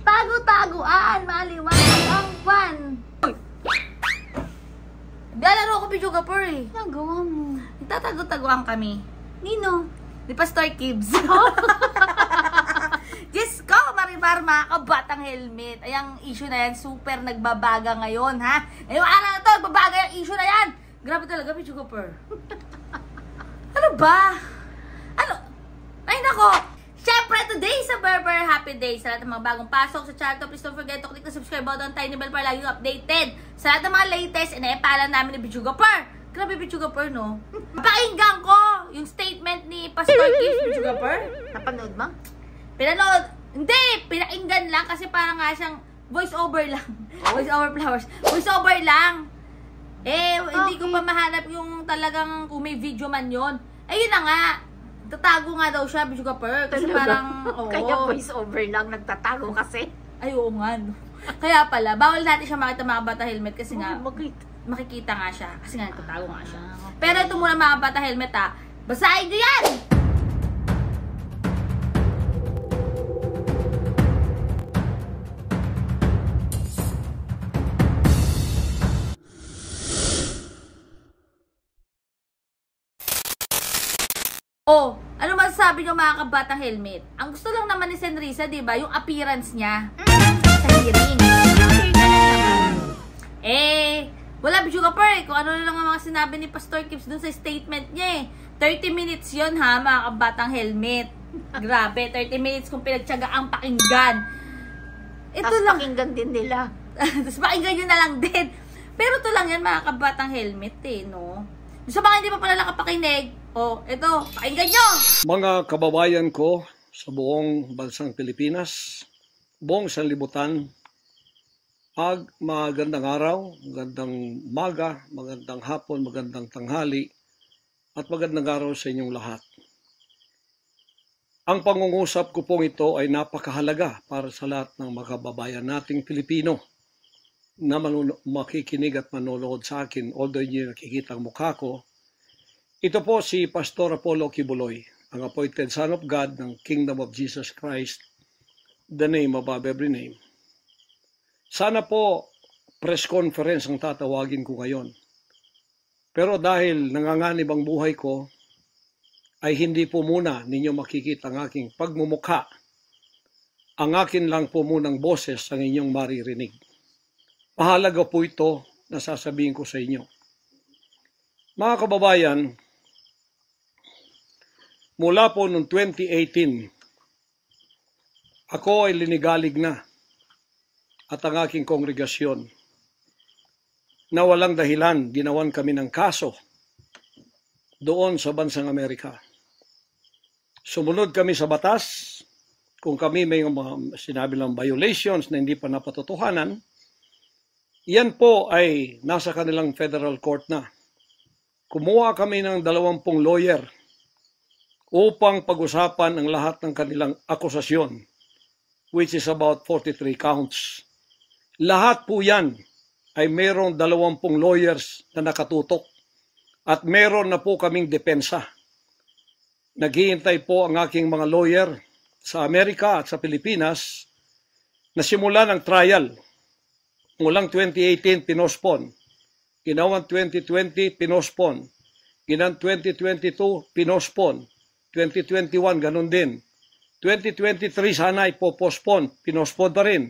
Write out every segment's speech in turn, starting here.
Tago-taguan, maliwanag ang pan. Naglalaro ko Pichuga Per eh. Nagawa mo. Nagtatago-taguan kami. Nino? Ni Pastor Kibbs. Diyos ko, Marimar, mga kabatang helmet. Ayang issue na yan, super nagbabaga ngayon, ha? Ngayong araw na to, nagbabaga yung issue na yan. Grabe talaga, Pichuga Per. Ano ba? Ano? Ay, nako. Siyempre, today sa Berber Happy Day. Sa lahat ng mga bagong pasok sa channel to, please don't forget to click the subscribe button, tiny bell para lagi updated. Sa lahat ng mga latest, inaipalan namin ni Pichuga Per. Grabe, Pichuga Per, no? Pakinggan ko yung statement ni Pastor Kibbs, Pichuga Per. Napanood mo? Pinanood. Hindi, pinakinggan lang kasi parang nga siyang voice over lang. Voice over flowers. Voice over lang. Hindi ko pa mahanap yung talagang kung may video man yon. Ayun na nga. Tatago nga daw siya, Pichuga Per. Kasi parang, oo. Kaya voice over lang, nagtatago kasi. Ay, oo nga, no. Kaya pala, bawal natin siya makita mga bata helmet kasi nga, makikita nga siya. Kasi nga, nagtatago nga siya. Okay. Pero ito muna mga bata helmet, ha. Basahin nyo yan! Oh, ano masasabi nyo mga kabatang helmet? Ang gusto lang naman ni Senrisa, di ba? Yung appearance niya sa hearing. Wala Pichuga Per. Kung ano lang ang mga sinabi ni Pastor Kibbs dun sa statement niya eh. 30 minutes yun ha, mga kabatang helmet. Grabe, 30 minutes kung pinagtyaga ang pakinggan. Ito Tapos lang. pakinggan din nila. Tapos pakinggan nyo na lang din. Pero ito lang yan mga kabatang helmet eh, no? Sa mga hindi pa pala nakapakinig, ito, pakinggan nyo! Mga kababayan ko sa buong bansang Pilipinas, buong sanlibutan, magandang araw, magandang umaga, magandang hapon, magandang tanghali, at magandang araw sa inyong lahat. Ang pangungusap ko pong ito ay napakahalaga para sa lahat ng mga kababayan nating Pilipino na makikinig at manonood sa akin, although hindi nakikita ang mukha ko. Ito po si Pastor Apollo Kibuloy, ang appointed Son of God ng Kingdom of Jesus Christ, the name above every name. Sana po press conference ang tatawagin ko ngayon. Pero dahil nanganganib ang buhay ko, ay hindi po muna ninyo makikita ang aking pagmumukha. Ang akin lang po munang boses ang inyong maririnig. Mahalaga po ito na sasabihin ko sa inyo. Mga kababayan, mula po noong 2018, ako ay linigalig na at ang aking kongregasyon na walang dahilan ginawan kami ng kaso doon sa bansang Amerika. Sumunod kami sa batas. Kung kami may mga sinabi lang violations na hindi pa napatotohanan, yan po ay nasa kanilang federal court na. Kumuha kami ng 20 lawyer upang pag-usapan ang lahat ng kanilang akusasyon, which is about 43 counts. Lahat po yan ay mayroong 20 lawyers na nakatutok at meron na po kaming depensa. Naghihintay po ang aking mga lawyer sa Amerika at sa Pilipinas na simulan ang trial. Mulang 2018, pinospon. Ginawang 2020, pinospon. Ginawang 2022, pinospon. 2021, ganun din. 2023, sana ipopospon. Pinospon pa rin.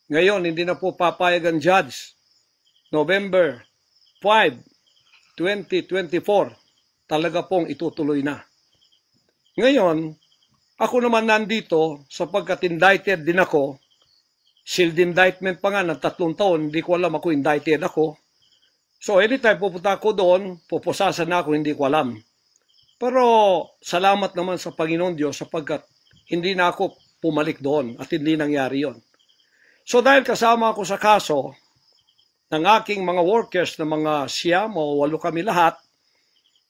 Ngayon, hindi na po papayag ang judge. November 5, 2024, talaga pong itutuloy na. Ngayon, ako naman nandito sapagkat indicted din ako. Sealed indictment pa nga ng 3 taon, hindi ko alam ako indicted ako. So anytime pupunta ako doon, pupusasan na ako, hindi ko alam. Pero salamat naman sa Panginoon Diyos sapagkat hindi na ako pumalik doon at hindi nangyari yon. So dahil kasama ako sa kaso ng aking mga workers na mga 9 o 8 kami lahat,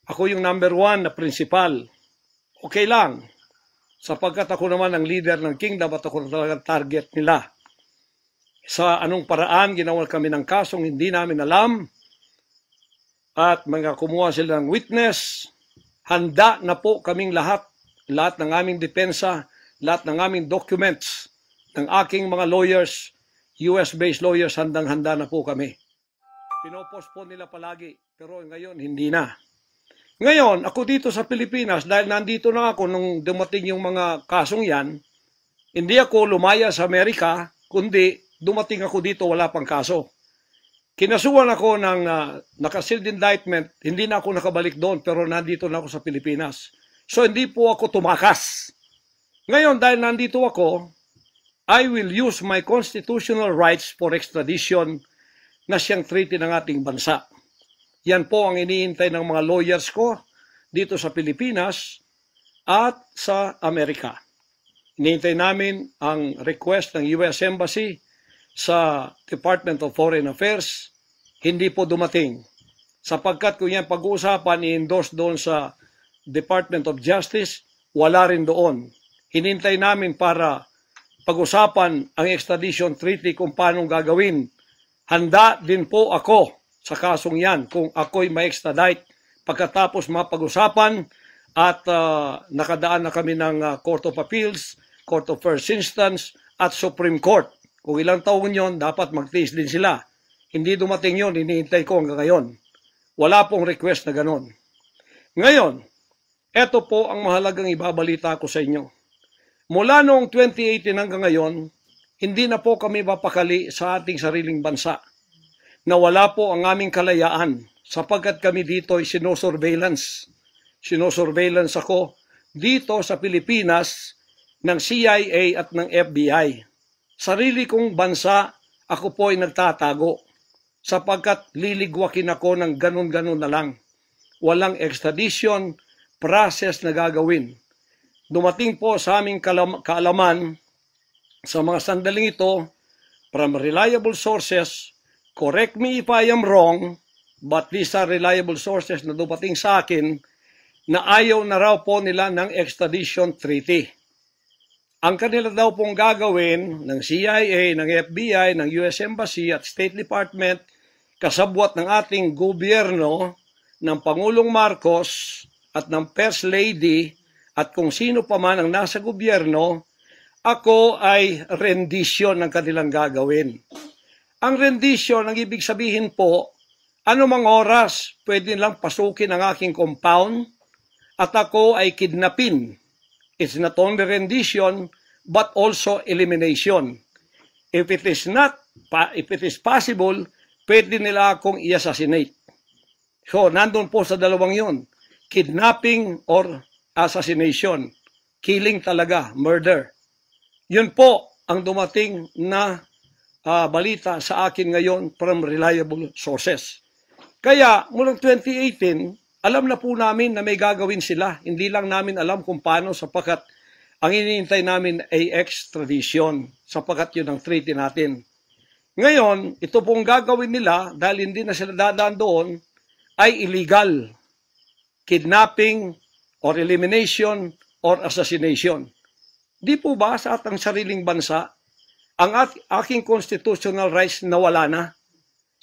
ako yung number 1 na principal. Okay lang, sapagkat ako naman ang leader ng kingdom at ako na talagang target nila. Sa anong paraan ginawa kami ng kasong hindi namin alam at mga kumuha sila ng witness, handa na po kaming lahat ng aming depensa, lahat ng aming documents ng aking mga lawyers, US-based lawyers, handang-handa na po kami. Pinopostpone nila palagi, pero ngayon hindi na. Ngayon, ako dito sa Pilipinas, dahil nandito na ako nung dumating yung mga kasong yan, hindi ako lumaya sa Amerika, kundi dumating ako dito, wala pang kaso. Kinasuhan ako ng naka-sealed indictment, hindi na ako nakabalik doon, pero nandito na ako sa Pilipinas. So hindi po ako tumakas. Ngayon, dahil nandito ako, I will use my constitutional rights for extradition na siyang treaty ng ating bansa. Yan po ang iniintay ng mga lawyers ko dito sa Pilipinas at sa Amerika. Iniintay namin ang request ng US Embassy sa Department of Foreign Affairs. Hindi po dumating. Sapagkat kung yan pag-uusapan, i-endorse doon sa Department of Justice, wala rin doon. Hinintay namin para pag-usapan ang extradition treaty kung paano gagawin. Handa din po ako sa kasong yan kung ako'y ma-extradite pagkatapos mapag-usapan at nakadaan na kami ng Court of Appeals, Court of First Instance at Supreme Court. Kung ilang taon yon, dapat magtiis din sila. Hindi dumating yon, hinihintay ko hanggang ngayon. Wala pong request na ganon. Ngayon, eto po ang mahalagang ibabalita ko sa inyo. Mula noong 2018 hanggang ngayon, hindi na po kami mapakali sa ating sariling bansa. Nawala po ang aming kalayaan sapagkat kami dito ay sinosurveillance. Sinosurveillance ako dito sa Pilipinas ng CIA at ng FBI. Sarili kong bansa, ako po ay nagtatago sapagkat liligwakin ako ng ganun-ganun na lang. Walang extradition process na gagawin. Dumating po sa aming kaalaman sa mga sandaling ito from reliable sources. Correct me if I am wrong, but these are reliable sources na dumating sa akin na ayaw na raw po nila ng extradition treaty. Ang kanila daw pong gagawin ng CIA, ng FBI, ng US Embassy at State Department, kasabwat ng ating gobyerno, ng Pangulong Marcos at ng First Lady at kung sino pa man ang nasa gobyerno, ako ay rendition ng kanilang gagawin. Ang rendition, ang ibig sabihin po, anumang oras pwede lang pasukin ang aking compound at ako ay kidnapin. It's not only rendition, but also elimination. If it is possible, pwede nila akong i-assassinate. So, nandun po sa dalawang yun. Kidnapping or assassination. Killing talaga, murder. Yun po ang dumating na balita sa akin ngayon from reliable sources. Kaya, mulang 2018, alam na po namin na may gagawin sila. Hindi lang namin alam kung paano sapagkat ang iniintay namin ay extradition sapagkat yun ang treaty natin. Ngayon, ito pong gagawin nila dahil hindi na sila dadaan doon ay illegal. Kidnapping or elimination or assassination. Di po ba sa atang sariling bansa, ang aking constitutional rights nawala na?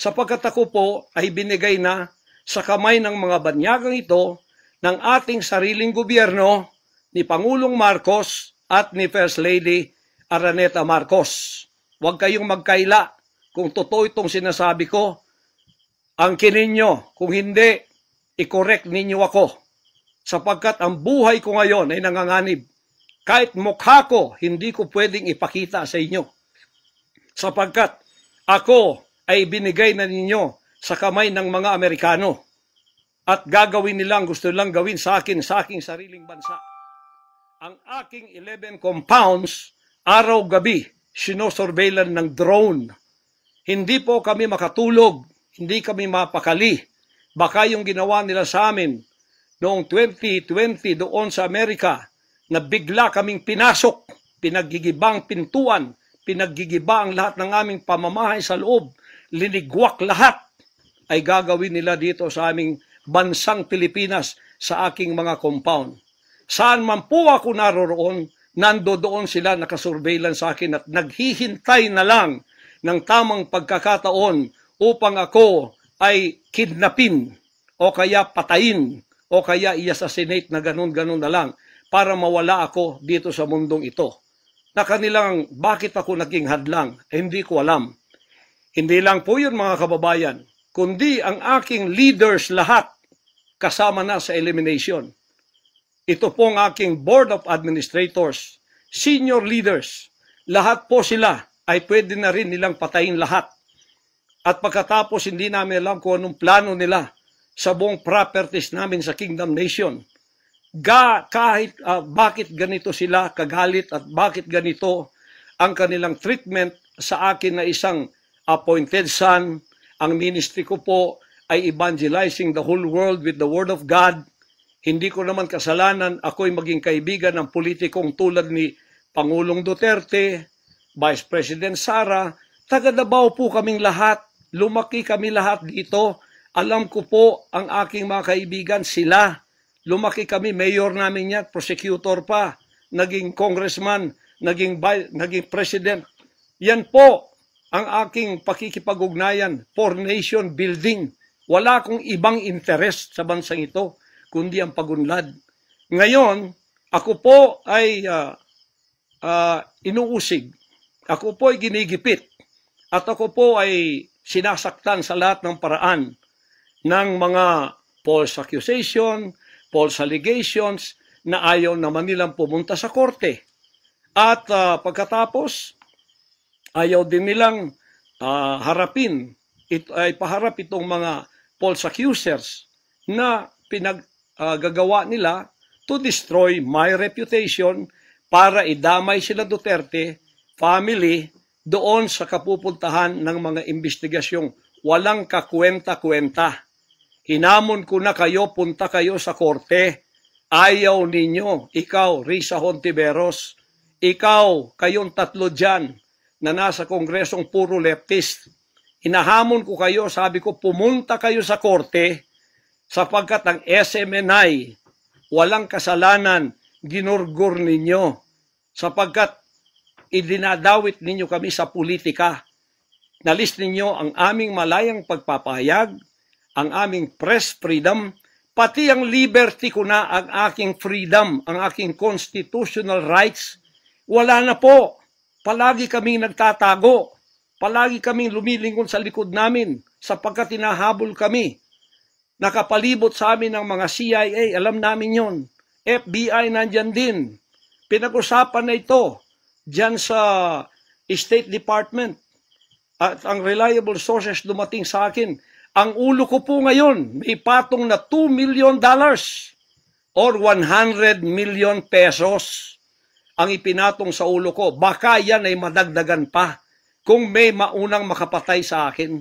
Sapagkat ako po ay binigay na sa kamay ng mga banyagang ito ng ating sariling gobyerno ni Pangulong Marcos at ni First Lady Araneta Marcos. Huwag kayong magkaila kung totoo itong sinasabi ko. Angkinin nyo, kung hindi, i-correct ninyo ako. Sapagkat ang buhay ko ngayon ay nanganganib. Kahit mukha ko, hindi ko pwedeng ipakita sa inyo. Sapagkat ako ay binigay na ninyo sa kamay ng mga Amerikano. At gagawin nilang gusto nilang gawin sa akin, sa aking sariling bansa. Ang aking 11 compounds, araw-gabi, sinosurveillan ng drone. Hindi po kami makatulog, hindi kami mapakali. Baka yung ginawa nila sa amin noong 2020 doon sa Amerika, na bigla kaming pinasok, pinaggigibang pintuan, pinaggigiba ang lahat ng aming pamamahay sa loob, linigwak lahat, ay gagawin nila dito sa aming bansang Pilipinas sa aking mga compound. Saan man po ako naroroon, nandoon sila nakasurveillance sa akin at naghihintay na lang ng tamang pagkakataon upang ako ay kidnapin o kaya patayin o kaya i-assassinate na ganun-ganun na lang para mawala ako dito sa mundong ito. na kanilang bakit ako naging hadlang, hindi ko alam. Hindi lang po yun mga kababayan, kundi ang aking leaders lahat kasama na sa elimination. Ito pong aking Board of Administrators, senior leaders, lahat po sila ay pwede na rin nilang patayin lahat. At pagkatapos hindi namin alam kung anong plano nila sa buong properties namin sa Kingdom Nation. Bakit ganito sila kagalit at bakit ganito ang kanilang treatment sa akin na isang appointed son. Ang ministry ko po ay evangelizing the whole world with the Word of God. Hindi ko naman kasalanan ako'y maging kaibigan ng politikong tulad ni Pangulong Duterte, Vice President Sara. Taga Davao po kaming lahat. Lumaki kami lahat dito. Alam ko po ang aking mga kaibigan, sila. Lumaki kami, mayor namin yan, prosecutor pa, naging congressman, naging president. Yan po ang aking pakikipag-ugnayan for nation building. Wala akong ibang interest sa bansang ito, kundi ang pagunlad. Ngayon, ako po ay inuusig. Ako po ay ginigipit. At ako po ay sinasaktan sa lahat ng paraan ng mga false accusation, false allegations na ayaw naman nilang pumunta sa korte. At pagkatapos, ayaw din nilang paharap itong mga false accusers na pinaggagawa nila to destroy my reputation para idamay sila Duterte family doon sa kapupuntahan ng mga investigasyong walang kakwenta-kwenta. Hinamon ko na kayo, punta kayo sa korte. Ayaw ninyo, ikaw, Risa Hontiveros, ikaw, kayong tatlo dyan na nasa kongresong puro leftist. Hinahamon ko kayo, sabi ko, pumunta kayo sa korte sapagkat ang SMNI, walang kasalanan, ginurgur ninyo sapagkat idinadawit ninyo kami sa politika. Nalis ninyo ang aming malayang pagpapahayag, ang aming press freedom, pati ang liberty ko na, ang aking freedom, ang aking constitutional rights. Wala na po. Palagi kaming nagtatago. Palagi kaming lumilingon sa likod namin sapagkat tinahabol kami. Nakapalibot sa amin ng mga CIA, alam namin yon. FBI nandyan din. Pinag-usapan na ito dyan sa State Department. At ang reliable sources dumating sa akin. Ang ulo ko po ngayon, may patong na $2 million or 100 million pesos ang ipinatong sa ulo ko. Baka yan ay madagdagan pa kung may maunang makapatay sa akin.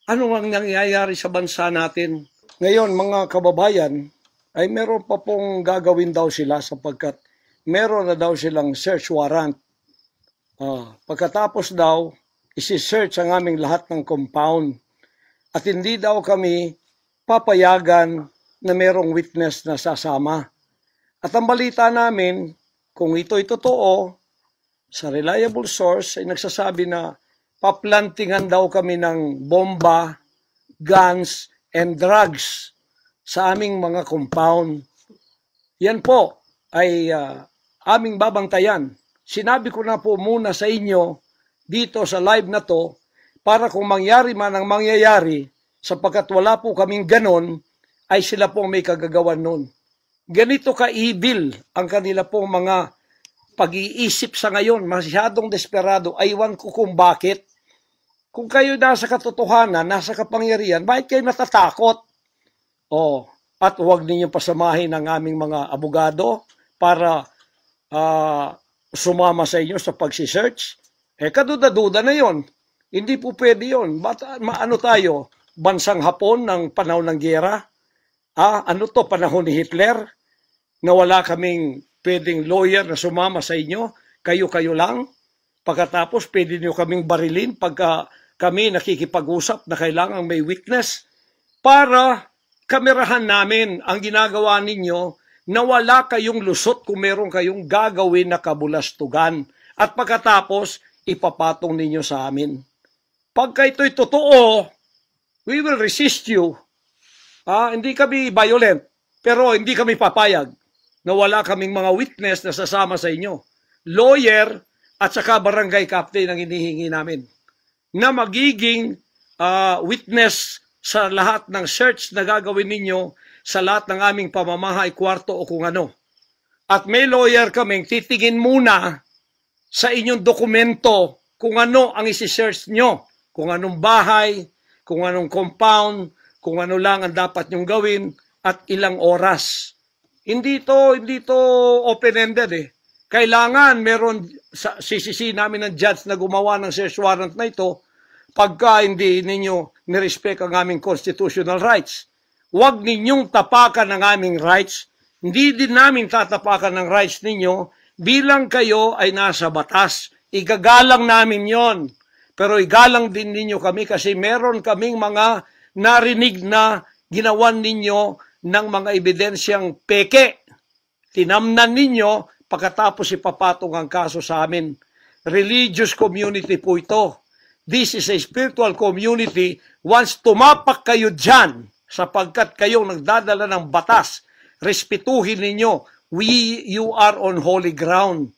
Ano ang nangyayari sa bansa natin? Ngayon, mga kababayan, ay meron pa pong gagawin daw sila sapagkat meron na daw silang search warrant. Pagkatapos daw, isi-search ang aming lahat ng compound. At hindi daw kami papayagan na merong witness na sasama. At ang balita namin, kung ito'y totoo, sa reliable source ay nagsasabi na paplantingan daw kami ng bomba, guns, and drugs sa aming mga compound. Yan po ay aming babantayan. Sinabi ko na po muna sa inyo dito sa live na to para kung mangyari man ang mangyayari sapagkat wala po kaming ganon ay sila pong may kagagawan nun. Ganito ka-evil ang kanila pong mga pag-iisip sa ngayon, masyadong desperado. Aywan ko kung bakit. Kung kayo nasa katotohanan, nasa kapangyarihan, bakit kayo natatakot? At huwag ninyong pasamahin ang aming mga abogado para sumama sa inyo sa pagsisearch. Kaduda-duda na yon. Hindi po pwede yon. Ano tayo? Bansang Hapon ng panahon ng giyera? Ano to? Panahon ni Hitler? Na wala kaming pwedeng lawyer na sumama sa inyo? Kayo-kayo lang? Pagkatapos, pwede nyo kaming barilin pagka kami nakikipag-usap na kailangang may witness para kamerahan namin ang ginagawa ninyo na wala kayong lusot kung meron kayong gagawin na kabulastugan. At pagkatapos, ipapatong ninyo sa amin. Pagka ito'y totoo, we will resist you. Hindi kami violent, pero hindi kami papayag na wala kaming mga witness na sasama sa inyo. lawyer at saka barangay captain ang hinihingi namin na magiging witness sa lahat ng search na gagawin ninyo sa lahat ng aming pamamahay, kwarto o kung ano. At may lawyer kaming titingin muna sa inyong dokumento kung ano ang isi-search nyo, kung anong bahay, kung anong compound, kung ano lang ang dapat nyong gawin at ilang oras. Hindi to open-ended eh. Kailangan meron sisisi namin ng judge na gumawa ng search warrant na ito pagka hindi ninyo nirespect ang aming constitutional rights. Huwag ninyong tapakan ang aming rights. Hindi din namin tatapakan ng rights ninyo bilang kayo ay nasa batas. Igagalang namin yon. Pero igalang din ninyo kami kasi meron kaming mga narinig na ginawan ninyo ng mga ebidensyang peke. Tinamnan ninyo pagkatapos ipapatong ang kaso sa amin. Religious community po ito. This is a spiritual community. Once tumapak kayo dyan, sapagkat kayong nagdadala ng batas, respetuhin ninyo, you are on holy ground.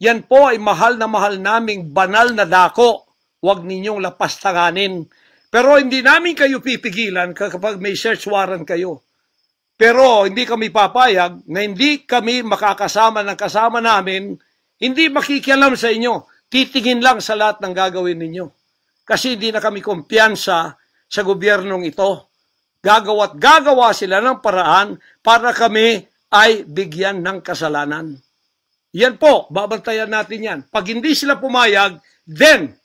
Yan po ay mahal na mahal naming banal na dako. Huwag ninyong lapastanganin. Pero hindi namin kayo pipigilan kapag may search warrant kayo. Pero hindi kami papayag na hindi kami makakasama ng kasama namin, hindi makikialam sa inyo. Titingin lang sa lahat ng gagawin ninyo. Kasi hindi na kami kumpiyansa sa gobyernong ito. Gagawa sila ng paraan para kami ay bigyan ng kasalanan. Yan po, babantayan natin yan. Pag hindi sila pumayag, then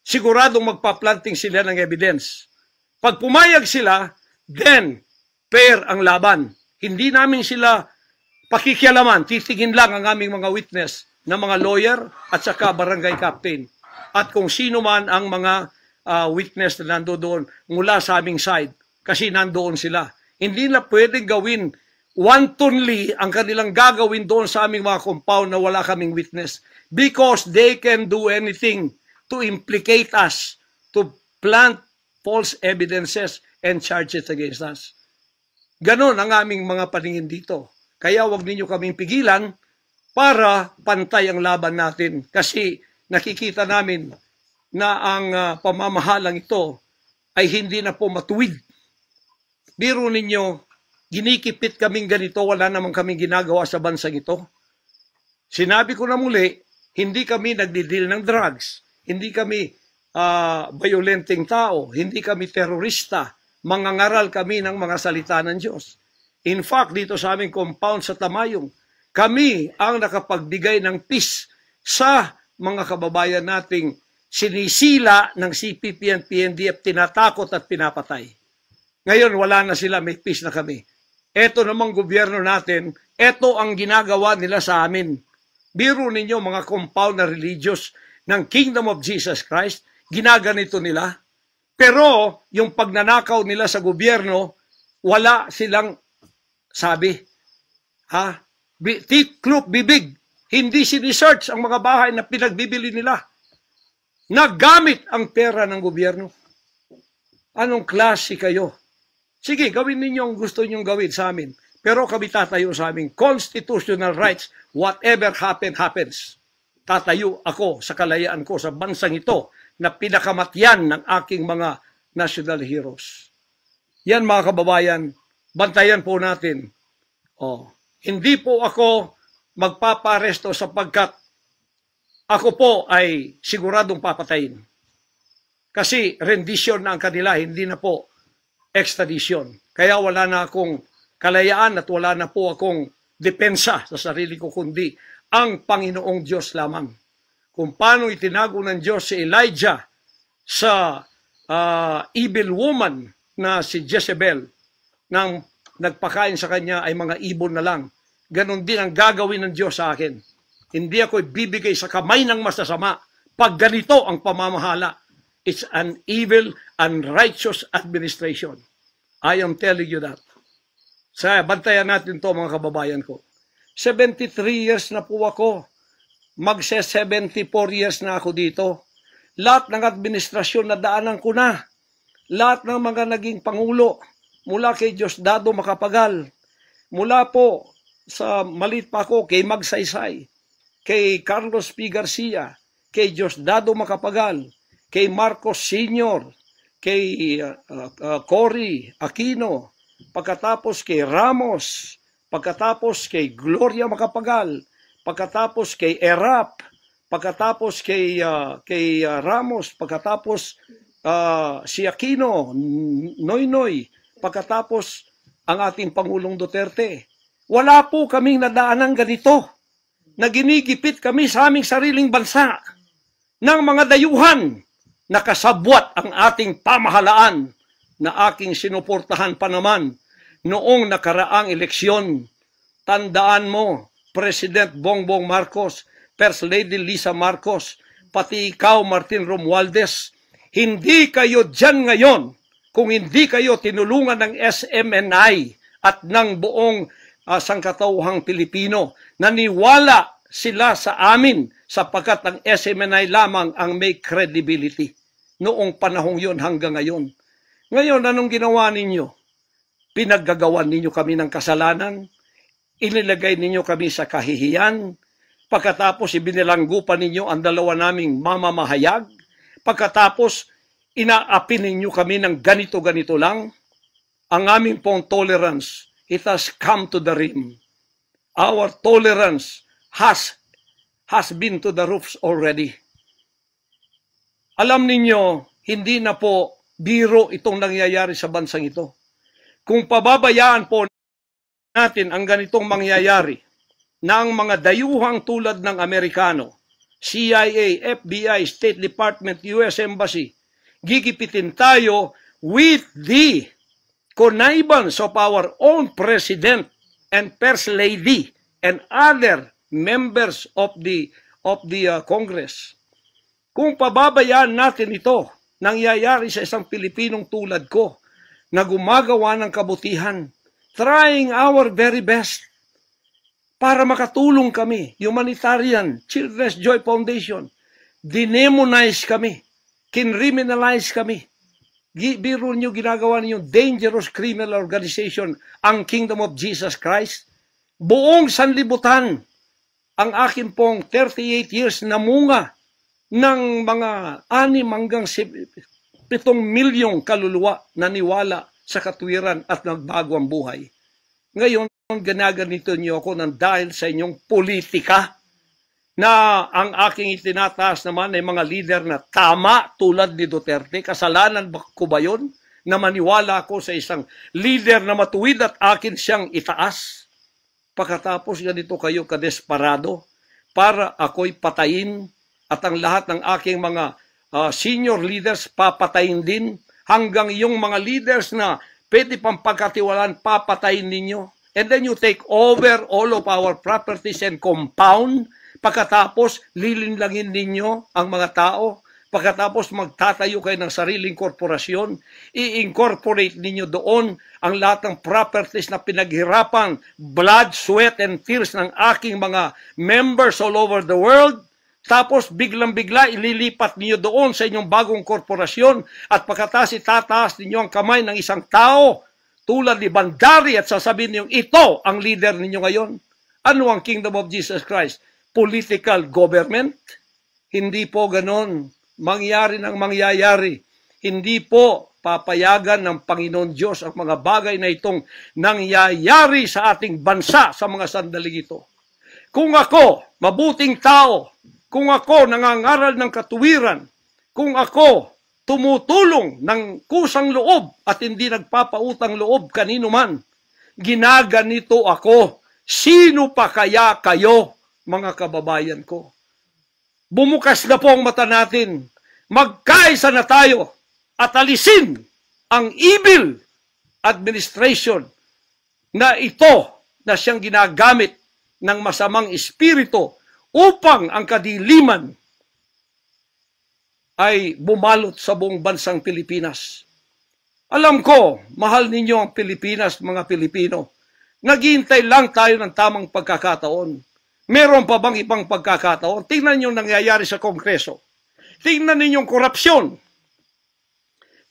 siguradong magpa-planting sila ng evidence. Pag pumayag sila, then fair ang laban. Hindi namin sila pakikialaman. Titingin lang ang aming mga witness na mga lawyer at saka barangay captain. At kung sino man ang mga witness na nandoon mula sa aming side. Kasi nandoon sila. Hindi na pwedeng gawin wantonly ang kanilang gagawin doon sa aming mga compound na wala kaming witness. Because they can do anything to implicate us, to plant false evidences and charges against us. Ganon ang aming mga paningin dito. Kaya wag ninyo kaming pigilan para pantay ang laban natin. Kasi nakikita namin na ang pamamahalang ito ay hindi na po matuwid. Biro ninyo, ginikipit kaming ganito, wala namang kaming ginagawa sa bansang ito. Sinabi ko na muli, hindi kami nagdidil ng drugs, hindi kami violenting tao, hindi kami terorista, mangangaral kami ng mga salita ng Diyos. In fact, dito sa aming compound sa Tamayong, kami ang nakapagbigay ng peace sa mga kababayan nating sinisila ng CPP and PNDF, tinatakot at pinapatay. Ngayon, wala na sila, may peace na kami. Eto namang gobyerno natin, eto ang ginagawa nila sa amin. Biro ninyo mga compound na religious ng Kingdom of Jesus Christ, ginaganito nila. Pero yung pagnanakaw nila sa gobyerno, wala silang sabi. Tiklop bibig. Hindi sinisearch ang mga bahay na pinagbibili nila. Nagamit ang pera ng gobyerno. Anong klase kayo? Sige, gawin ninyo ang gusto ninyong gawin sa amin. Pero kami tatayo sa aming constitutional rights. Whatever happens. Tatayo ako sa kalayaan ko sa bansang ito na pinakamatyan ng aking mga national heroes. Yan mga kababayan, bantayan po natin. Hindi po ako magpaparesto sapagkat ako po ay siguradong papatayin. Kasi rendition na ang kanila, hindi na po extradition. Kaya wala na akong kalayaan at wala na po akong depensa sa sarili ko, kundi ang Panginoong Diyos lamang. Kung paano itinago ng Diyos si Elijah sa evil woman na si Jezebel, nang nagpakain sa kanya ay mga ibon na lang. Ganon din ang gagawin ng Diyos sa akin. Hindi ako ibibigay sa kamay ng masasama pag ganito ang pamamahala. It's an evil and righteous administration. I am telling you that. Bantayan natin to mga kababayan ko. 73 years na po ako. Magse-74 years na ako dito. Lahat ng administrasyon na daanan ko na. Lahat ng mga naging pangulo. Mula kay Diosdado Macapagal. Mula po sa malit pa ako kay Magsaysay. kay Carlos P. Garcia, kay Diosdado Macapagal, kay Marcos Sr., kay Cory Aquino, pagkatapos kay Ramos, pagkatapos kay Gloria Macapagal, pagkatapos kay Erap, pagkatapos kay Ramos, pagkatapos si Aquino, Noynoy, pagkatapos ang ating Pangulong Duterte. Wala po kaming nadaanan ganito na ginigipit kami sa aming sariling bansa ng mga dayuhan na kasabwat ang ating pamahalaan na aking sinuportahan pa naman noong nakaraang eleksyon. Tandaan mo, President Bongbong Marcos, First Lady Lisa Marcos, pati ikaw, Martin Romualdez, hindi kayo dyan ngayon kung hindi kayo tinulungan ng SMNI at ng buong sangkatauhang Pilipino. Naniwala sila sa amin sapagkat ang SMNI lamang ang may credibility noong panahong yon hanggang ngayon. Ngayon, anong ginawa ninyo? Pinaggagawan ninyo kami ng kasalanan, inilagay ninyo kami sa kahihiyan, pagkatapos ibinilanggo pa ninyo ang dalawa naming mamamahayag, pagkatapos inaapi ninyo kami ng ganito-ganito lang, ang aming pong tolerance, it has come to the rim. Our tolerance has been to the roofs already. Alam ninyo, hindi na po biro itong nangyayari sa bansang ito. Kung pababayaan po natin ang ganitong mangyayari ng mga dayuhang tulad ng Amerikano, CIA, FBI, State Department, US Embassy, gigipitin tayo with the connivance of our own President and First Lady and other members of the Congress. Kung pababayaan natin ito, nangyayari sa isang Pilipinong tulad ko na gumagawa ng kabutihan, trying our very best para makatulong kami, humanitarian, Children's Joy Foundation, dinemonize kami, kinriminalize kami. Biro nyo ginagawa niyo dangerous criminal organization, ang Kingdom of Jesus Christ. Buong sanlibutan, ang akin pong 38 years na munga ng mga 6 hanggang 7 milyong kaluluwa na niwala sa katwiran at nagbago ang buhay. Ngayon, ginaganito niyo ako ng dahil sa inyong politika na ang aking itinataas naman ay mga lider na tama tulad ni Duterte. Kasalanan ko ba yun na maniwala ako sa isang lider na matuwid at akin siyang itaas? Pagkatapos ganito kayo kadesperado para ako'y patayin at ang lahat ng aking mga senior leaders papatayin din, hanggang yung mga leaders na pwede pang pagkatiwalaan papatayin ninyo. And then you take over all of our properties and compound. Pagkatapos lilinlangin ninyo ang mga tao. Pagkatapos magtatayo kayo ng sariling korporasyon, i-incorporate ninyo doon ang lahat ng properties na pinaghirapan, blood, sweat, and tears ng aking mga members all over the world. Tapos biglang-bigla ililipat niyo doon sa inyong bagong korporasyon at pagkatapos itataas ninyo ang kamay ng isang tao tulad ni Bandari at sasabihin niyo, ito ang leader ninyo ngayon. Ano ang Kingdom of Jesus Christ? Political government? Hindi po ganon. Mangyari ng mangyayari. Hindi po papayagan ng Panginoon Diyos ang mga bagay na itong nangyayari sa ating bansa sa mga sandaling ito. Kung ako, mabuting tao, kung ako nangangaral ng katuwiran, kung ako tumutulong ng kusang loob at hindi nagpapautang loob kanino man, ginaganito ako, sino pa kaya kayo, mga kababayan ko? Bumukas na po ang mata natin, magkaisa na tayo at alisin ang evil administration na ito na siyang ginagamit ng masamang espiritu upang ang kadiliman ay bumalot sa buong bansang Pilipinas. Alam ko, mahal ninyo ang Pilipinas, mga Pilipino. Naghihintay lang tayo ng tamang pagkakataon. Meron pa bang ibang pagkakataon? Tingnan niyo nangyayari sa Kongreso. Tingnan niyo yung korupsyon.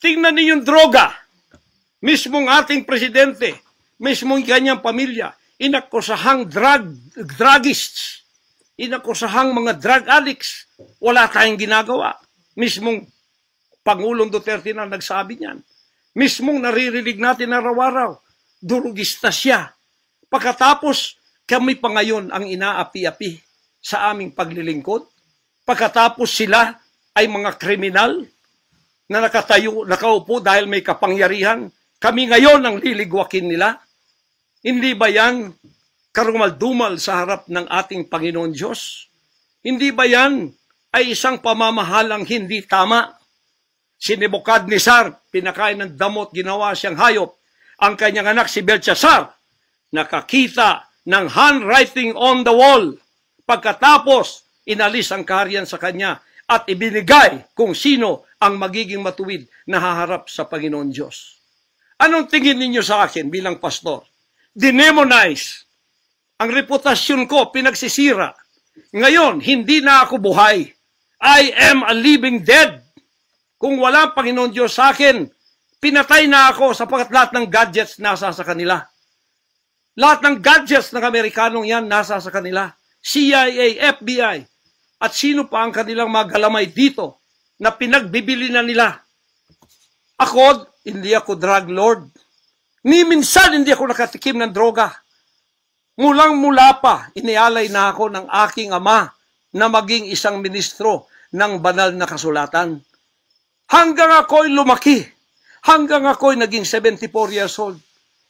Tingnan niyo yung droga. Mismong ating presidente, mismong kanyang pamilya, inakusahang druggists. inakusahang mga drug addicts. Wala tayong ginagawa. Mismong Pangulong Duterte na nagsabi niyan. Mismong naririnig natin araw-araw, durugista siya. Pagkatapos, kami pa ngayon ang inaapi-api sa aming paglilingkod. Pagkatapos sila ay mga kriminal na nakaupo dahil may kapangyarihan. Kami ngayon ang liligwakin nila. Hindi ba yan karumal-dumal sa harap ng ating Panginoon Diyos? Hindi ba yan ay isang pamamahalang hindi tama? Si Nebukadnezar, pinakain ng damot, ginawa siyang hayop. Ang kanyang anak si Belshazzar, nakakita ng handwriting on the wall. Pagkatapos, inalis ang kaharian sa kanya at ibinigay kung sino ang magiging matuwid na haharap sa Panginoon Diyos. Anong tingin ninyo sa akin bilang pastor? Dinemonize. Ang reputasyon ko pinagsisira. Ngayon, hindi na ako buhay. I am a living dead. Kung walang Panginoon Diyos sa akin, pinatay na ako sapagkat lahat ng gadgets nasa sa kanila. Lahat ng gadgets ng Amerikanong yan nasa sa kanila. CIA, FBI, at sino pa ang kanilang mga galamay dito na pinagbibili na nila. Ako, hindi ako drug lord. Ni minsan hindi ako nakatikim ng droga. Mulang-mula pa, inialay na ako ng aking ama na maging isang ministro ng banal na kasulatan. Hanggang ako'y lumaki, hanggang ako'y naging 74 years old,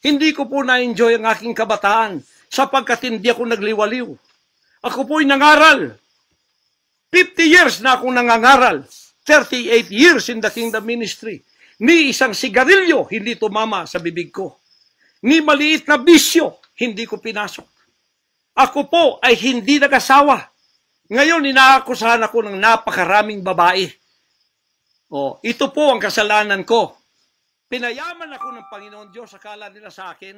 hindi ko po na-enjoy ang aking kabataan sapagkat hindi ako nagliwaliw. Ako po'y nangaral. 50 years na akong nangangaral. 38 years in the kingdom ministry. Ni isang sigarilyo hindi tumama sa bibig ko. Ni maliit na bisyo hindi ko pinasok. Ako po ay hindi nag-asawa. Ngayon inaakusahan ako ng napakaraming babae. Ito po ang kasalanan ko. Pinayaman ako ng Panginoon Diyos, akala nila sa akin.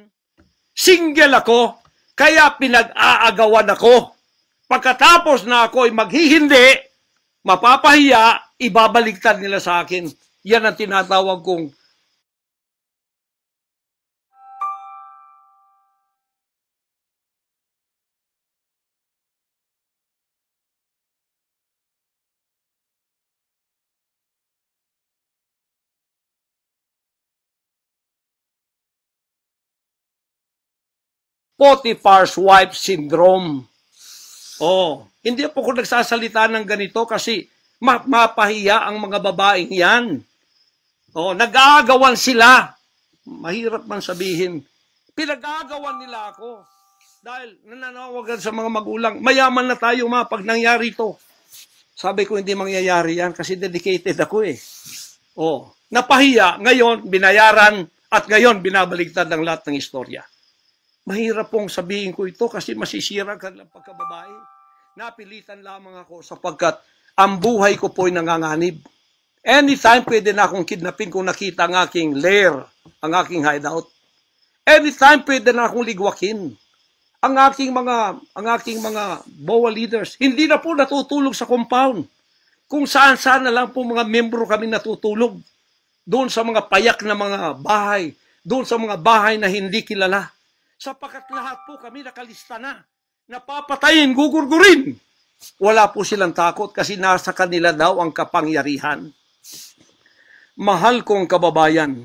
Single ako, kaya pinag-aagawan ako. Pagkatapos na ako'y maghihindi, mapapahiya, ibabaligtad nila sa akin. Yan ang tinatawag kong Potiphar's wife syndrome. Hindi po ako nagsasalita ng ganito kasi mapahiya ang mga babaeng yan. Nag-aagawan sila. Mahirap man sabihin. Pinag-aagawan nila ako. Dahil nananawagan sa mga magulang, mayaman na tayo pag nangyari ito. Sabi ko, hindi mangyayari yan kasi dedicated ako eh. Napahiya, ngayon binayaran at ngayon binabaligtad ang lahat ng istorya. Mahirap pong sabihin ko ito kasi masisira ka ng pagkababae. Napilitan lamang ako sapagkat ang buhay ko po'y nanganganib. Anytime pwede na akong kidnapin kung nakita ang aking lair, ang aking hideout. Anytime pwede na akong ligwakin. Ang aking mga BOA leaders, hindi na po natutulog sa compound. Kung saan-saan na lang po mga membro kami natutulog. Doon sa mga payak na mga bahay, doon sa mga bahay na hindi kilala. Sapagkat lahat po kami nakalista na. Napapatayin, gugurgurin. Wala po silang takot kasi nasa kanila daw ang kapangyarihan. Mahal kong kababayan,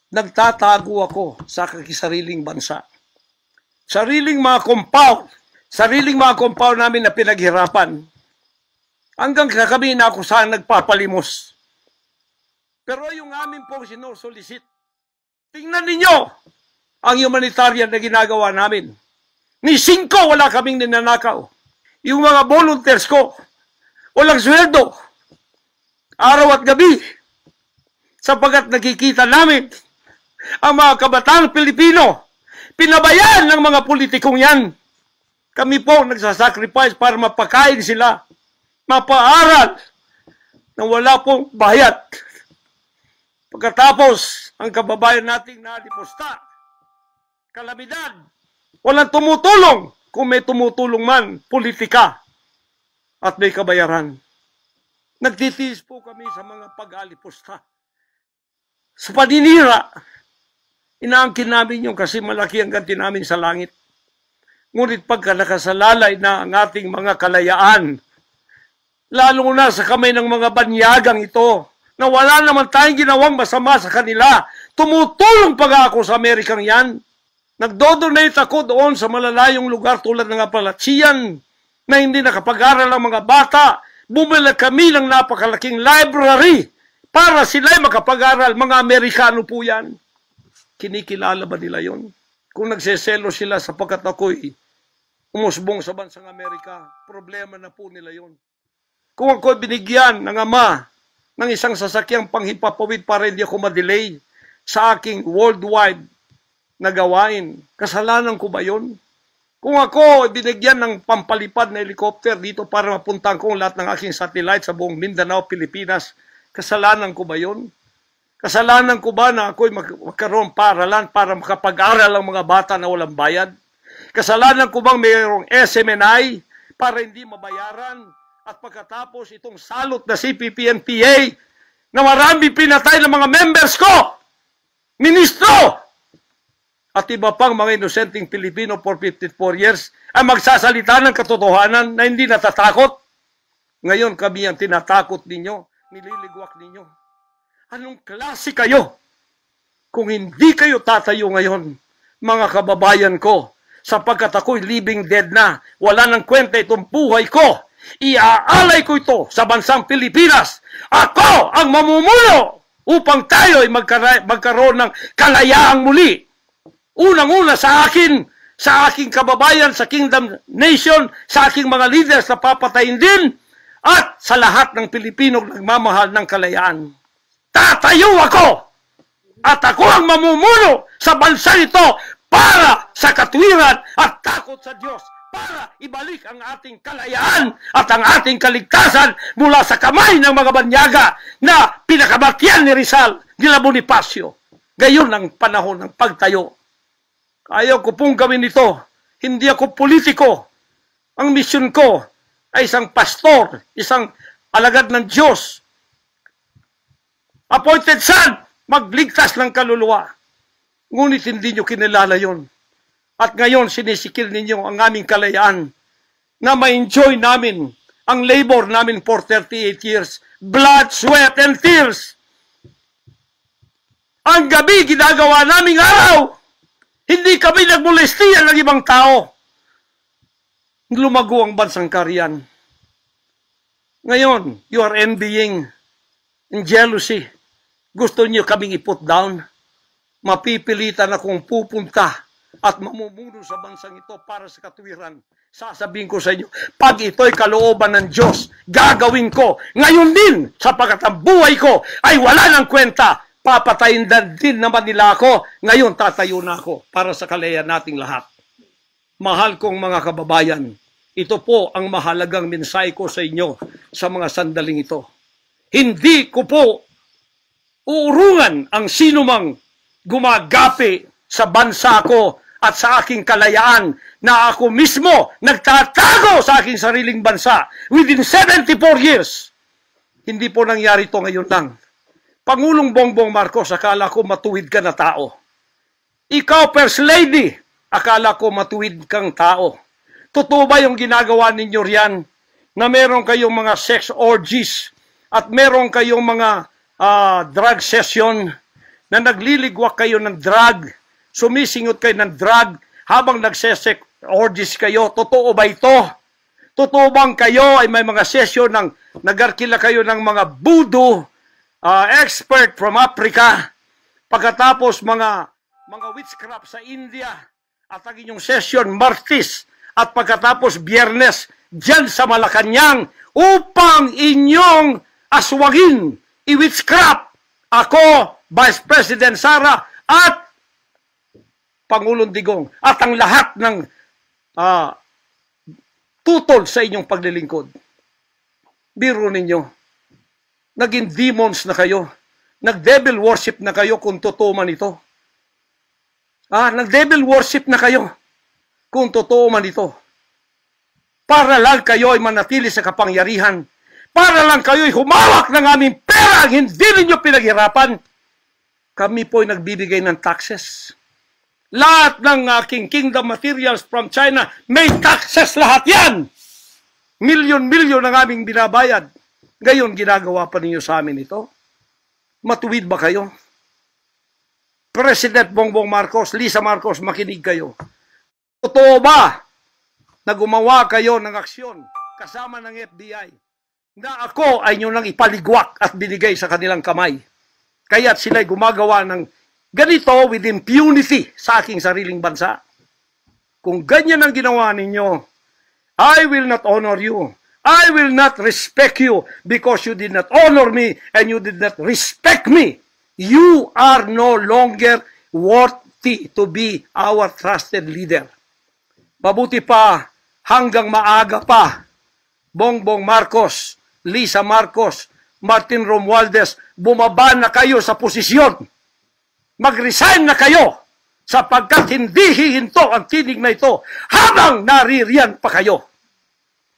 nagtatago ako sa kakisariling bansa. Sariling mga compound namin na pinaghirapan. Hanggang kami na ako saan nagpapalimos. Pero yung amin pong sinusulisit, tingnan ninyo ang humanitarian na ginagawa namin. Ni 5 wala kaming ninanakaw. Yung mga volunteers ko, walang sweldo. Araw at gabi. Sapagat nakikita namin ang mga kabataang Pilipino, pinabayaan ng mga politikong yan. Kami po nagsasacrifice para mapakain sila, mapaaral na wala pong bayad. Pagkatapos, ang kababayan nating nalipusta, kalamidad, walang tumutulong. Kung may tumutulong man, politika at may kabayaran. Nagtitiis po kami sa mga pag-alipusta. Sa paninira, inaangkin namin yung kasi malaki ang ganti namin sa langit. Ngunit pagka nakasalalay na ang ating mga kalayaan, lalo na sa kamay ng mga banyagang ito, na wala naman tayong ginawang masama sa kanila, tumutulong pa ako sa Amerikang yan. Nagdodonate ako doon sa malalayong lugar tulad ng Apalachian, na hindi nakapag-aral ang mga bata. Bumili kami ng napakalaking library para sila'y makapag-aral. Mga Amerikano po yan. Kinikilala ba nila yon? Kung nagseselo sila sapagkat ako'y umusbong sa bansang Amerika, problema na po nila yon. Kung ako'y binigyan ng ama ng isang sasakyang panghipapawid para hindi ako madelay sa aking worldwide na gawain, kasalanan ko ba yon? Kung ako binigyan ng pampalipad na helicopter dito para mapuntahan ko lahat ng aking satellite sa buong Mindanao, Pilipinas, kasalanan ko ba yon? Kasalanan ko ba na ako'y magkaroon paralan para makapag-aral ang mga bata na walang bayad? Kasalanan ko bang mayroong SMNI para hindi mabayaran? At pagkatapos itong salot na CPP-NPA na marami pinatay ng mga members ko, ministro, at iba pang mga inosenteng Pilipino for 54 years ay magsasalita ng katotohanan na hindi natatakot. Ngayon kami ang tinatakot ninyo, nililigwak ninyo. Anong klase kayo? Kung hindi kayo tatayo ngayon, mga kababayan ko, sapagkat ako'y living dead na, wala nang kwenta itong buhay ko, iaalay ko ito sa bansang Pilipinas. Ako ang mamumuno upang tayo ay magkaroon ng kalayaang muli. Unang-una sa akin, sa aking kababayan, sa Kingdom Nation, sa aking mga leaders na papatayin din, at sa lahat ng Pilipino nagmamahal ng kalayaan. Tatayo ako! At ako ang mamumuno sa bansa ito para sa katwiran at takot sa Diyos, para ibalik ang ating kalayaan at ang ating kaligtasan mula sa kamay ng mga banyaga na pinakabatyan ni Rizal, nila Bonifacio. Gayon ang panahon ng pagtayo. Ayaw ko pong gawin ito. Hindi ako politiko. Ang misyon ko ay isang pastor, isang alagad ng Diyos. Appointed son, magligtas ng kaluluwa. Ngunit hindi nyo kinilala yon. At ngayon sinisikil ninyo ang aming kalayaan na ma-enjoy namin ang labor namin for 38 years. Blood, sweat, and tears. Ang gabi ginagawa naming araw. Hindi kami nagmolestiyan ng ibang tao. Lumago ang bansang Kariyan. Ngayon, you are envying and jealousy. Gusto niyo kaming i-put down. Mapipilitan akong pupunta at mamumuno sa bansang ito para sa katwiran. Sasabihin ko sa inyo, pag ito'y kalooban ng Diyos, gagawin ko. Ngayon din, sapagkat ang buhay ko ay wala ng kwenta. Papatayin din naman nila ako. Ngayon tatayo na ako para sa kalayaan nating lahat. Mahal kong mga kababayan, ito po ang mahalagang mensahe ko sa inyo sa mga sandaling ito. Hindi ko po uurungan ang sinumang gumagapi sa bansa ko at sa aking kalayaan na ako mismo nagtatago sa aking sariling bansa within 74 years. Hindi po nangyari ito ngayon lang. Pangulong Bongbong Marcos, akala ko matuwid ka na tao. Ikaw, First Lady, akala ko matuwid kang tao. Totoo ba yung ginagawa ninyo riyan na meron kayong mga sex orgies at meron kayong mga drug session na nagliligwak kayo ng drug, sumisingot kayo ng drug habang nagsesex orgies kayo? Totoo ba ito? Totoo bang kayo ay may mga session ng nagarkila kayo ng mga voodoo, expert from Africa, pagkatapos mga witchcraft sa India, at ang inyong session Martis, at pagkatapos Biyernes dyan sa Malacanang upang inyong aswagin, i-witchcraft ako, Vice President Sara, at Pangulong Digong, at ang lahat ng tutol sa inyong paglilingkod. Biro ninyo, naging demons na kayo. Nag-devil worship na kayo kung totoo man ito. Nag-devil worship na kayo kung totoo man ito. Para lang kayo ay manatili sa kapangyarihan. Para lang kayo ay humawak ng aming pera ang hindi ninyo pinaghirapan. Kami po ay nagbibigay ng taxes. Lahat ng aking kingdom materials from China, may taxes lahat yan. Milyon-milyon ang aming binabayad. Ngayon, ginagawa pa ninyo sa amin ito? Matuwid ba kayo? President Bongbong Marcos, Lisa Marcos, makinig kayo. Totoo ba na gumawa kayo ng aksyon kasama ng FBI na ako ay nyo nang ipaligwak at binigay sa kanilang kamay? Kaya't sila'y gumagawa ng ganito with impunity sa aking sariling bansa. Kung ganyan ang ginawa ninyo, I will not honor you. I will not respect you because you did not honor me and you did not respect me. You are no longer worthy to be our trusted leader. Mabuti pa, hanggang maaga pa, Bongbong Marcos, Lisa Marcos, Martin Romualdez, bumaba na kayo sa posisyon. Mag-resign na kayo sapagkat hindi hihinto ang tinig na ito habang naririyan pa kayo.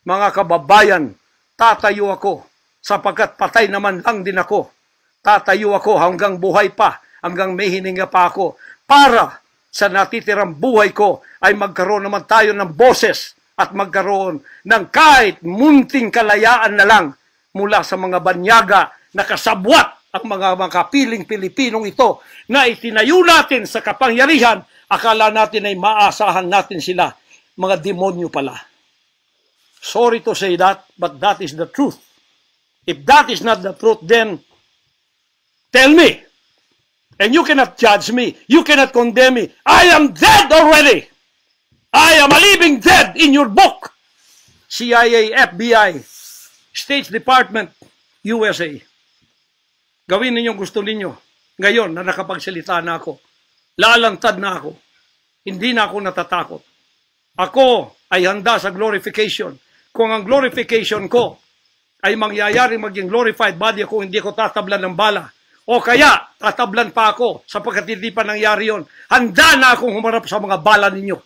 Mga kababayan, tatayo ako sapagkat patay naman lang din ako. Tatayo ako hanggang buhay pa, hanggang may hininga pa ako para sa natitirang buhay ko ay magkaroon naman tayo ng boses at magkaroon ng kahit munting kalayaan na lang mula sa mga banyaga na kasabwat ang mga makapiling Pilipinong ito na itinayo natin sa kapangyarihan, akala natin ay maasahan natin sila. Mga demonyo pala. Sorry to say that, but that is the truth. If that is not the truth, then tell me. And you cannot judge me. You cannot condemn me. I am dead already. I am a living dead in your book. CIA, FBI, State Department, USA. Gawin ninyong gusto ninyo. Ngayon na nakapagsalita na ako, lalantad na ako. Hindi na ako natatakot. Ako ay handa sa glorification. Kung ang glorification ko ay mangyayari maging glorified body ako, hindi ko tatablan ng bala. O kaya, tatablan pa ako sapagkat hindi pa nangyari yon. Handa na akong humarap sa mga bala ninyo.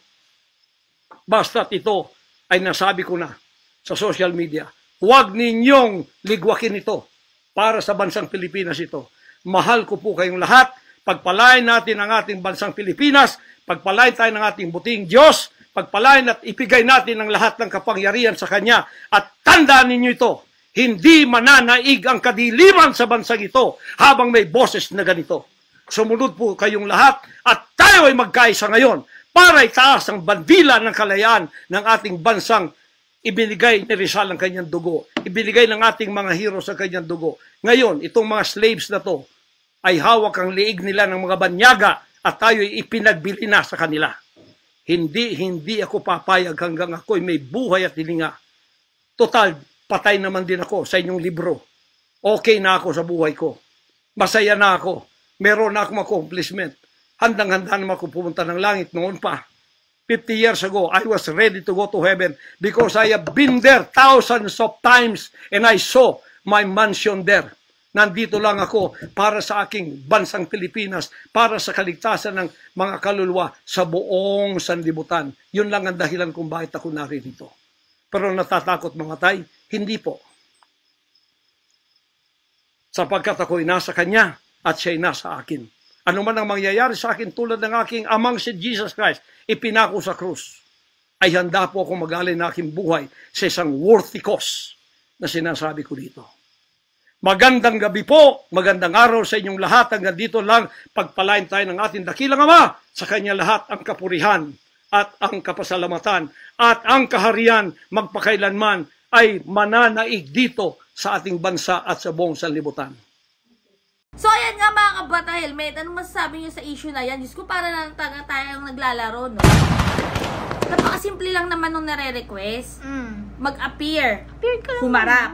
Basta't ito ay nasabi ko na sa social media. Huwag ninyong ligwakin ito para sa bansang Pilipinas ito. Mahal ko po kayong lahat. Pagpalain natin ang ating bansang Pilipinas. Pagpalain tayo ng ating buting Diyos. Pagpalain at ipigay natin ang lahat ng kapangyarihan sa Kanya. At tandaan ninyo ito. Hindi mananaig ang kadiliman sa bansang ito habang may boses na ganito. Sumunod po kayong lahat at tayo ay magkaisa ngayon para itaas ang bandila ng kalayaan ng ating bansang ibinigay ni Rizal ang kanyang dugo. Ibinigay ng ating mga heroes ang kanyang dugo. Ngayon, itong mga slaves na to ay hawak ang liig nila ng mga banyaga at tayo ay ipinagbili na sa kanila. Hindi ako papayag hanggang ako'y may buhay at hininga. Total, patay naman din ako sa inyong libro. Okay na ako sa buhay ko. Masaya na ako. Meron na akong accomplishment. Handang-handa naman ako pumunta ng langit noon pa. 50 years ago, I was ready to go to heaven because I have been there thousands of times and I saw my mansion there. Nandito lang ako para sa aking bansang Pilipinas, para sa kaligtasan ng mga kaluluwa sa buong sanlibutan. Yun lang ang dahilan kung bakit ako narito. Pero natatakot mga tay? Hindi po. Sapagkat ako'y nasa Kanya at siya'y nasa akin. Ano man ang mangyayari sa akin tulad ng aking amang si Jesus Christ, ipinako sa krus, ay handa po akong mag-alay na aking buhay sa isang worthy cause na sinasabi ko dito. Magandang gabi po, magandang araw sa inyong lahat. Hanggang dito lang, pagpalain tayo ng ating dakilang Ama. Sa Kanya lahat ang kapurihan at ang kapasalamatan at ang kaharian magpakailanman ay mananaig dito sa ating bansa at sa buong sanlibutan. So, ayan nga mga kabata helmet. Ano masasabi nyo sa issue na yan? Diyos ko, para lang tayong naglalaro, no? Napakasimple lang naman nung nare-request. Mag-appear. Appear ka lang. Humarap.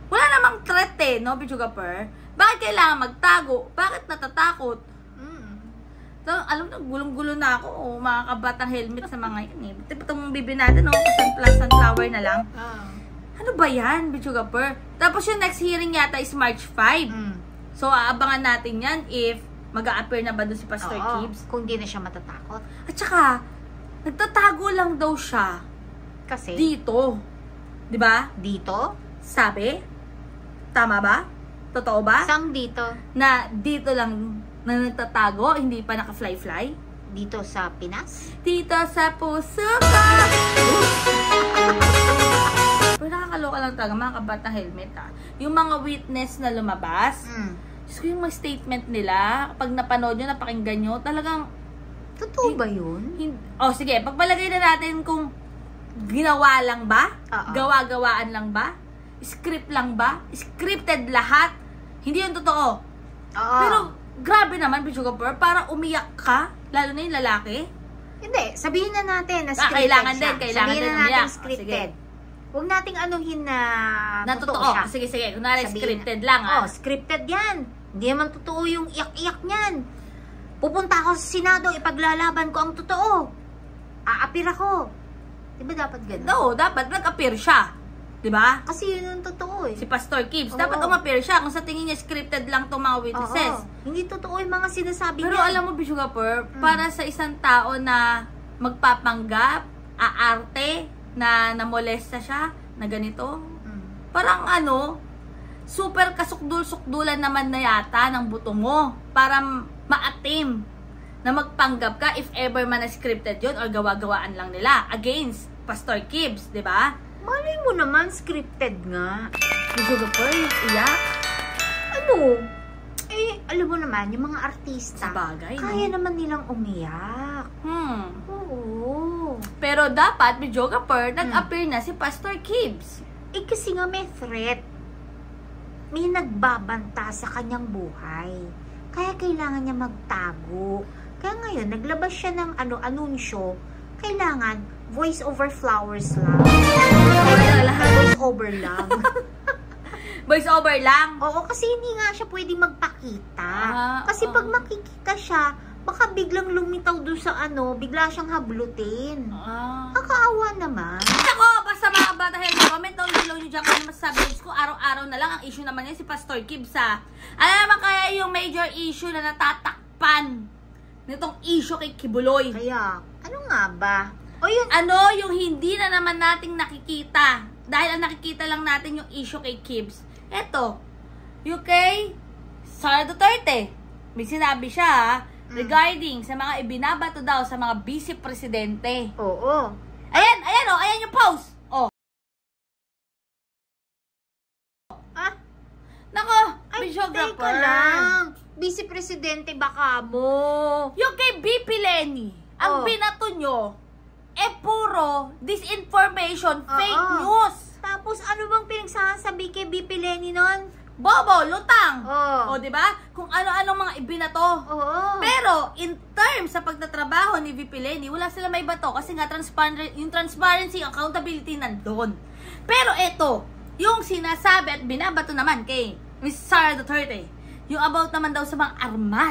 Wala namang threat eh, no, Bichugapur? Bakit kailangan magtago? Bakit natatakot? So, alam mo, gulong-gulo na ako, oh, mga kabatang helmet sa mga yun eh. Itong bibi natin, no? Sunflower na lang. Ano ba yan, Bichugapur? Tapos yung next hearing yata is March 5. So, aabangan natin yan if mag-a-appear na ba doon si Pastor Gibbs. Kung di na siya matatakot. At saka, nagtatago lang daw siya Kasi, dito. Diba? dito? Sabi? Tama ba? Totoo ba? Sang dito? Na dito lang na nagtatago, hindi pa naka-fly-fly? dito sa Pinas? Dito sa puso ko. Pero nakakaloka lang talaga mga kabatang helmet Yung mga witness na lumabas, Diyos ko yung mga statement nila, kapag napanood nyo, napakinggan nyo, talagang, Totoo ba yun? sige, pagpalagay na natin kung ginawa lang ba? Gawa-gawaan lang ba? Script lang ba? Scripted lahat? Hindi yun totoo. Pero, grabe naman, Bichugapur, para umiyak ka, lalo na yung lalaki. Hindi, sabihin na natin na scripted kailangan siya. din, kailangan sabihin din na natin umiyak. scripted. Huwag nating anuhin na totoo siya. Sige, kunwari Sabihin scripted lang scripted yan. Hindi naman totoo yung iyak-iyak niyan. Pupunta ako sa Senado, ipaglalaban ko ang totoo. Aapir ako. Diba dapat ganun? No, dapat nag-appear siya. Diba? Kasi yun yung totoo Si Pastor Gibbs, dapat umappear siya kung sa tingin niya scripted lang itong mga witnesses. Hindi totoo yung mga sinasabi niya. Pero alam mo, Bichugapur, para sa isang tao na magpapanggap, aarte, na namolesta siya, na ganito, parang super kasukdul-sukdulan naman na yata ng buto mo para maatim na magpanggap ka if ever man na scripted yun or gawa-gawaan lang nila against Pastor Gibbs, di ba? Malay mo naman, scripted nga. Bichugapur, yung iyak. Alam mo naman, yung mga artista, Sabagay, kaya naman nilang umiyak. Oo. Pero dapat, Bichugapur, nag-appear na si Pastor Gibbs. Kasi nga may threat. May nagbabanta sa kanyang buhay. Kaya kailangan niya magtago. Kaya ngayon, naglabas siya ng anunsyo. Kailangan, voice over flowers lang. Voice over lang. Voice over lang? Oo, kasi hindi nga siya pwedeng magpakita. Kasi pag makikita siya, baka biglang lumitaw doon sa bigla siyang hablutin. Kakaawa naman. Ako, basta mga bata, comment down below nyo dyan kung ano masasabi ko. Araw-araw na lang ang issue naman yan si Pastor Gibbs Ano naman kaya yung major issue na natatakpan nitong issue kay Kibuloy? Kaya, ano nga ba? O yun, yung hindi na naman nating nakikita? Dahil ang nakikita lang natin yung issue kay Gibbs. Eto, yung kay Sara Duterte. May sinabi siya regarding sa mga ibinabato daw sa mga vice presidente. Oo. Ayan yung post. Nako, Bichugapur. Teka lang. Vice Presidente baka mo. Yung kay BP Lenny, ang binato nyo, puro disinformation, fake news. Tapos ano bang pinagsasabi kay BP Lenny nun? Bobo, lutang. Oo. O, di ba? Kung ano-ano mga ibinato. Oo. Pero, in terms sa pagtatrabaho ni VP Lenny, wala sila may bato kasi nga yung transparency, accountability nandun. Pero eto, yung sinasabi at binabato naman kay Miss Sara Duterte, yung about naman daw sa mga armas.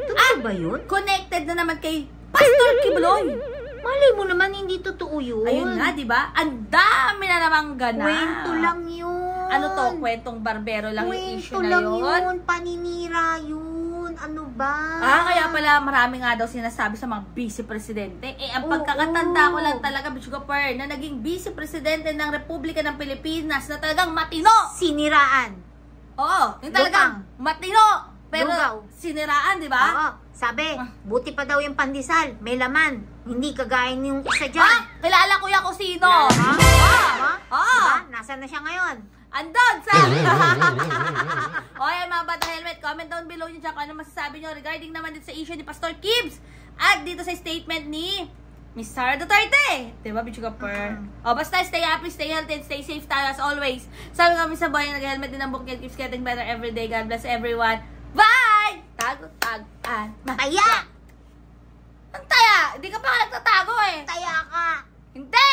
Totoo ba yun? Connected na naman kay Pastor Kibuloy. Malay mo naman hindi totoo yun. Ayun nga, di ba? Ang dami na namang ganap. Kwento lang yun. Ano to? Kwentong barbero lang yung issue na lang yun? Paninira yun. Ano ba? Kaya pala marami nga daw sinasabi sa mga vice presidente. Ang pagkakatanda ko lang talaga, Bichugapur, na naging vice presidente ng Republika ng Pilipinas na talagang matino. Siniraan. Oo, yung talagang matino. Pero siniraan, di ba? Oo. Sabi, buti pa daw yung pandesal. May laman. Hindi kagaya yung isa dyan. Kilala ko yan kung sino. Diba? Nasaan na siya ngayon? Andon sa... Ayan mga bata helmet, comment down below nyo dyan kung ano masasabi nyo regarding naman dito sa issue ni Pastor Gibbs at dito sa statement ni Miss Sara Duterte. Diba, Bichugapur? Basta stay happy, stay healthy, and stay safe tayo as always. Sabi kami sa bayan, nag-helmet din ang bukid. Keeps getting better every day. God bless everyone. Bye! Tago-tagan. Taya! Ang taya! Hindi ka pa nagtatago eh. Taya ka! Hindi!